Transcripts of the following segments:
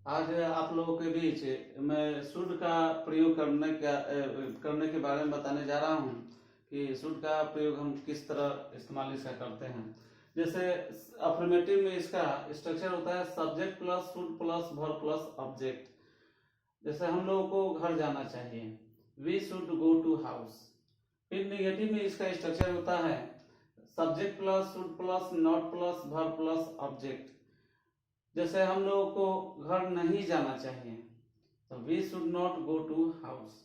आज आप लोगों के बीच मैं शुड का प्रयोग करने के बारे में बताने जा रहा हूँ कि शुड का प्रयोग हम किस तरह इस्तेमाल इसका करते हैं। जैसे अफर्मेटिव में इसका स्ट्रक्चर होता है subject plus should plus verb plus object. जैसे हम लोगों को घर जाना चाहिए, we should go to house. फिर निगेटिव में इसका स्ट्रक्चर होता है subject plus should plus not plus verb plus object. जैसे हम लोगों को घर नहीं जाना चाहिए तो we should not go to house.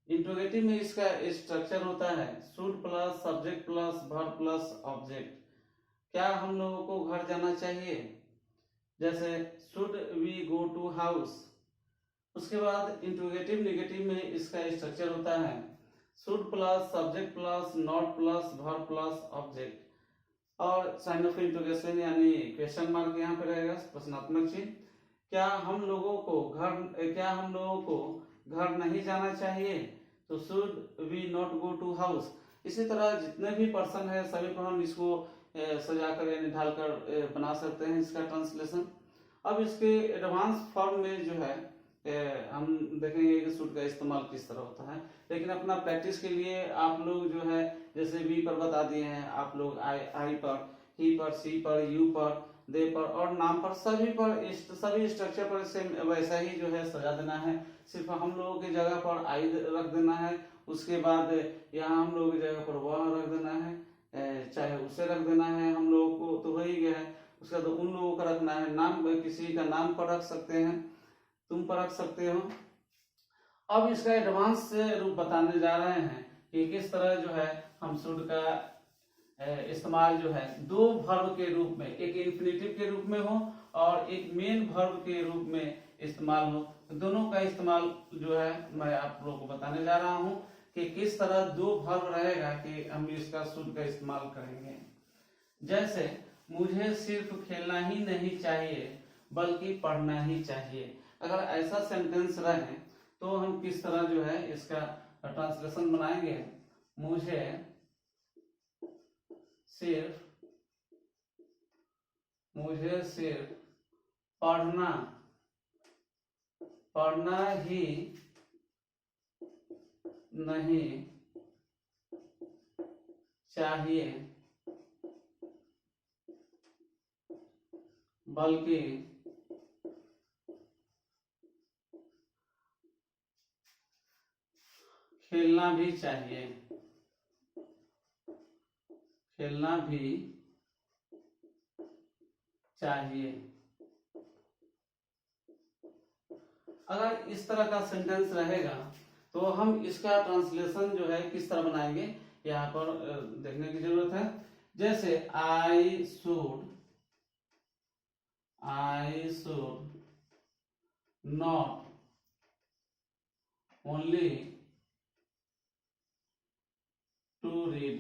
Interrogative में इसका स्ट्रक्चर होता है should plus subject plus verb plus object. क्या हम लोगों को घर जाना चाहिए, जैसे should we go to house. उसके बाद इंट्रोगेटिव नेगेटिव में इसका स्ट्रक्चर होता है should plus subject plus not plus verb plus object. और साइन ऑफ इंटरोगेशन यानी क्वेश्चन मार्क यहाँ पे रहेगा, प्रश्नात्मक चिन्ह। क्या हम लोगों को घर नहीं जाना चाहिए तो should we not go to house. इसी तरह जितने भी पर्सन है सभी पर हम इसको सजाकर यानी ढालकर बना सकते हैं इसका ट्रांसलेशन। अब इसके एडवांस फॉर्म में जो है हम देखेंगे कि शुड का इस्तेमाल किस तरह होता है। लेकिन अपना प्रैक्टिस के लिए आप लोग जो है जैसे वी पर बता दिए हैं, आप लोग आई पर, ही पर, सी पर, यू पर, दे पर और नाम पर सभी स्ट्रक्चर पर सेम वैसा ही जो है सजा देना है। सिर्फ हम लोगों की जगह पर आई रख देना है, उसके बाद यहाँ हम लोगों की जगह पर वह रख देना है, चाहे उसे रख देना है। हम लोगों को तो हो ही गया है, उसका तो उन लोगों का रखना है। नाम किसी का नाम पर रख सकते हैं, तुम पर रख सकते हो। अब इसका एडवांस रूप बताने जा रहे हैं कि किस तरह जो है हम शुड का इस्तेमाल जो है दो वर्ब के रूप में, एक इन्फिनेटिव के रूप में हो और एक मेन वर्ब के रूप में इस्तेमाल हो। दोनों का इस्तेमाल जो है मैं आप लोगों को बताने जा रहा हूं कि किस तरह दो वर्ब रहेगा कि हम इसका शुड का इस्तेमाल करेंगे। जैसे मुझे सिर्फ खेलना ही नहीं चाहिए बल्कि पढ़ना ही चाहिए। अगर ऐसा सेंटेंस रहे तो हम किस तरह जो है इसका ट्रांसलेशन बनाएंगे। मुझे सिर्फ पढ़ना ही नहीं चाहिए बल्कि खेलना भी चाहिए। अगर इस तरह का सेंटेंस रहेगा तो हम इसका ट्रांसलेशन जो है किस तरह बनाएंगे यहाँ पर देखने की जरूरत है। जैसे I should not only to read,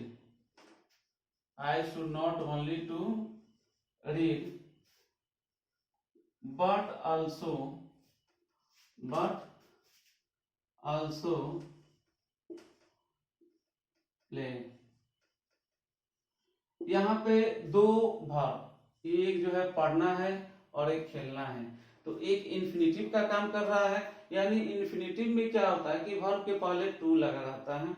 I should not only to read but also play। यहाँ पे दो भाव, एक जो है पढ़ना है और एक खेलना है। तो एक इन्फिनेटिव का काम कर रहा है, यानी इन्फिनेटिव में क्या होता है कि वर्ब के पहले टू लगा रहता है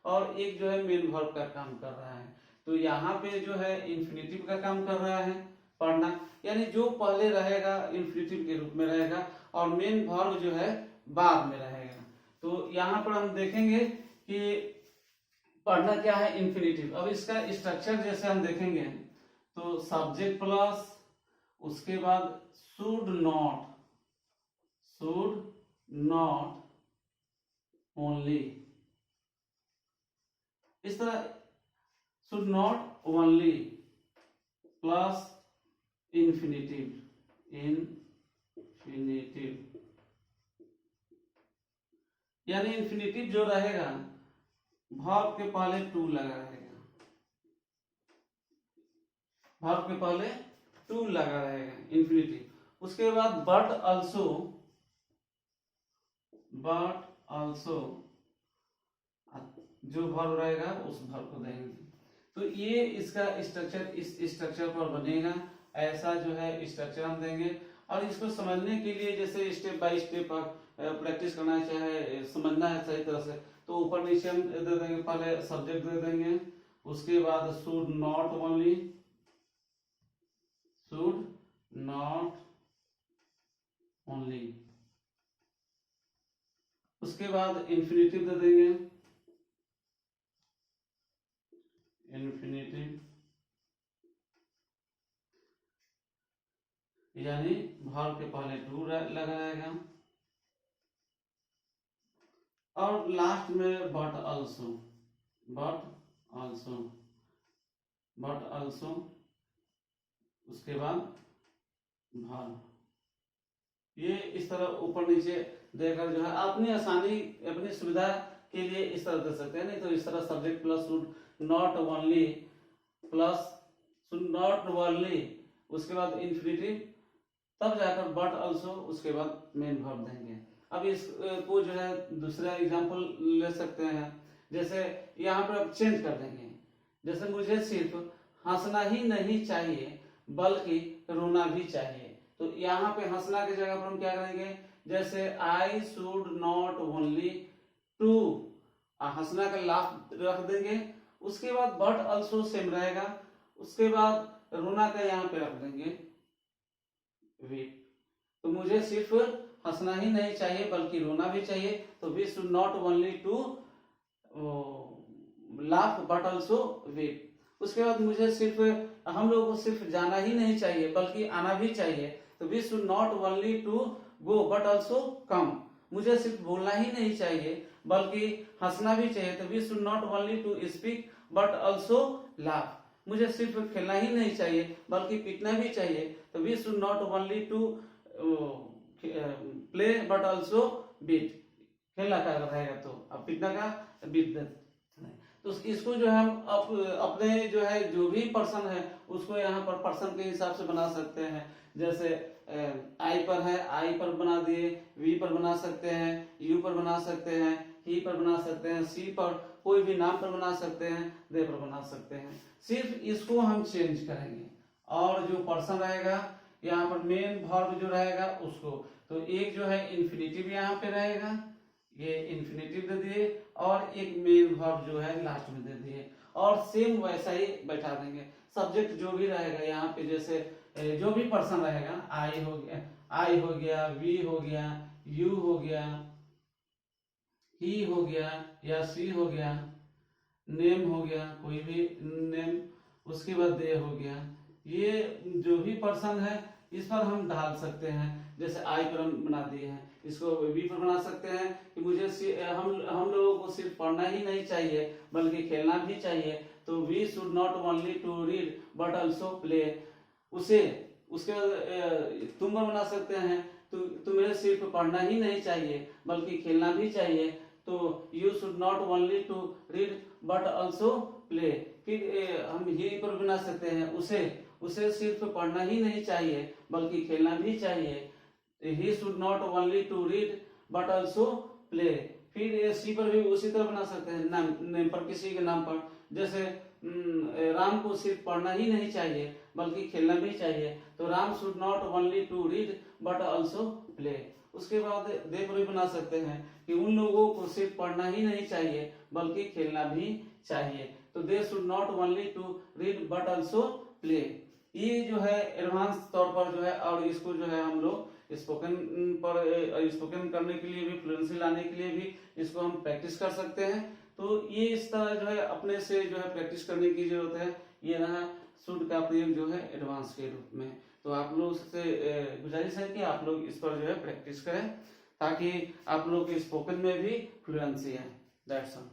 और एक जो है मेन वर्ब का काम कर रहा है। तो यहाँ पे जो है इन्फिनेटिव का काम कर रहा है पढ़ना, यानी जो पहले रहेगा इन्फिनेटिव के रूप में रहेगा और मेन वर्ब जो है बाद में रहेगा। तो यहाँ पर हम देखेंगे कि पढ़ना क्या है, इन्फिनेटिव। अब इसका स्ट्रक्चर जैसे हम देखेंगे तो सब्जेक्ट प्लस उसके बाद शुड नॉट ओनली, इस तरह should not only plus infinitive यानी इन्फिनेटिव जो रहेगा वर्ब के पहले टू लगा रहेगा, वर्ब के पहले टू लगा रहेगा इन्फिनेटिव। उसके बाद बट ऑल्सो जो वर्ब रहेगा उस वर्ब को देंगे। तो ये इसका स्ट्रक्चर इस स्ट्रक्चर पर बनेगा, ऐसा जो है स्ट्रक्चर हम देंगे। और इसको समझने के लिए जैसे स्टेप बाय स्टेप प्रैक्टिस करना है, चाहे समझना है सही तरह से, तो ऊपर नीचे हम दे देंगे, पहले सब्जेक्ट दे देंगे, उसके बाद should not only, should not only, उसके बाद इन्फिनिटिव दे देंगे, इन्फिनिटिव यानी वर्ब के पहले टू लगाएगा, और लास्ट में but also, but also, but also, उसके बाद वर्ब। ये इस तरह ऊपर नीचे देकर जो है अपनी आसानी, अपनी सुविधा के लिए इस तरह दे सकते हैं, नहीं तो इस तरह subject plus should not only plus should not only, उसके बाद इन्फिनिटिव, तब जाकर बट ऑल्सो, उसके बाद मेन वर्ब देंगे। अब इसको जो है दूसरा एग्जांपल ले सकते हैं, जैसे यहाँ पर अब चेंज कर देंगे, जैसे मुझे सिर्फ हंसना ही नहीं चाहिए बल्कि रोना भी चाहिए, तो यहाँ पे हंसना की जगह पर हम क्या करेंगे, जैसे I should not only to, हंसना का लाफ रख देंगे, उसके बाद बट ऑल्सो सेम रहेगा, उसके बाद रोना का यहाँ पे रख देंगे वीप। तो मुझे सिर्फ हंसना ही नहीं चाहिए बल्कि रोना भी चाहिए, तो we should not only to laugh but also weep. उसके बाद मुझे सिर्फ, हम लोगों को सिर्फ जाना ही नहीं चाहिए बल्कि आना भी चाहिए, तो we should not only to go but also come. मुझे सिर्फ बोलना ही नहीं चाहिए बल्कि हंसना भी चाहिए, तो we should not only to speak but also laugh. मुझे सिर्फ खेलना ही नहीं चाहिए बल्कि पीटना भी चाहिए, तो we should not only to play but also beat. खेलना का रहेगा तो अब पीटना का बीट देते, तो इसको जो है हम अपने जो है जो भी पर्सन है उसको यहाँ पर पर्सन के हिसाब से बना सकते हैं, जैसे आई पर है, आई पर बना दिए, वी पर बना सकते हैं, यू पर बना सकते हैं, ही पर बना सकते हैं, सी पर, कोई भी नाम पर बना सकते हैं, दे पर बना सकते हैं। सिर्फ इसको हम चेंज करेंगे, और जो पर्सन रहेगा यहाँ पर मेन वर्ब जो रहेगा उसको, तो एक जो है इन्फिनिटिव यहाँ पे रहेगा, ये इन्फिनिटिव दे दिए, और एक मेन वर्ब जो है लास्ट में दे दिए, और सेम वैसा ही बैठा देंगे। सब्जेक्ट जो भी रहेगा यहाँ पे, जैसे जो भी पर्सन रहेगा, आई हो गया, आई हो गया, वी हो गया, यू हो गया, ही हो गया या सी हो गया, नेम हो गया, कोई भी नेम, उसके बाद दे हो गया, ये जो भी पर्सन है इस पर हम डाल सकते हैं। जैसे आई पर हम बना दिए हैं, इसको वी पर बना सकते हैं कि मुझे हम लोगों को सिर्फ पढ़ना ही नहीं चाहिए बल्कि खेलना भी चाहिए, तो we should not only to read but also play. उसे उसके बाद तुम पर बना सकते हैं, तो तुम्हें सिर्फ पढ़ना ही नहीं चाहिए बल्कि खेलना भी चाहिए, तो you should not only to read but also play. फिर हम ही पर बना सकते हैं, उसे सिर्फ पढ़ना ही नहीं चाहिए बल्कि खेलना भी चाहिए, he should not only to read but also play. फिर सी पर भी उसी तरह बना सकते हैं, नेम पर, किसी के नाम पर, जैसे राम को सिर्फ पढ़ना ही नहीं चाहिए बल्कि खेलना भी चाहिए, तो Ram should not only to read but also play. उसके बाद दे पर भी बना सकते हैं कि उन लोगों को सिर्फ पढ़ना ही नहीं चाहिए बल्कि खेलना भी चाहिए, तो they should not only to read but also play. ये जो है एडवांस तौर पर जो है, और इसको जो है हम लोग स्पोकन करने के लिए भी, फ्लुएंसी लाने के लिए भी इसको हम प्रैक्टिस कर सकते हैं। तो ये इस तरह जो है अपने से जो है प्रैक्टिस करने की जरूरत है। ये रहा शुड का प्रयोग जो है एडवांस के रूप में। तो आप लोग से गुजारिश है कि आप लोग इस पर जो है प्रैक्टिस करें ताकि आप लोग के स्पोकन में भी फ्लुएंसी है। That's all.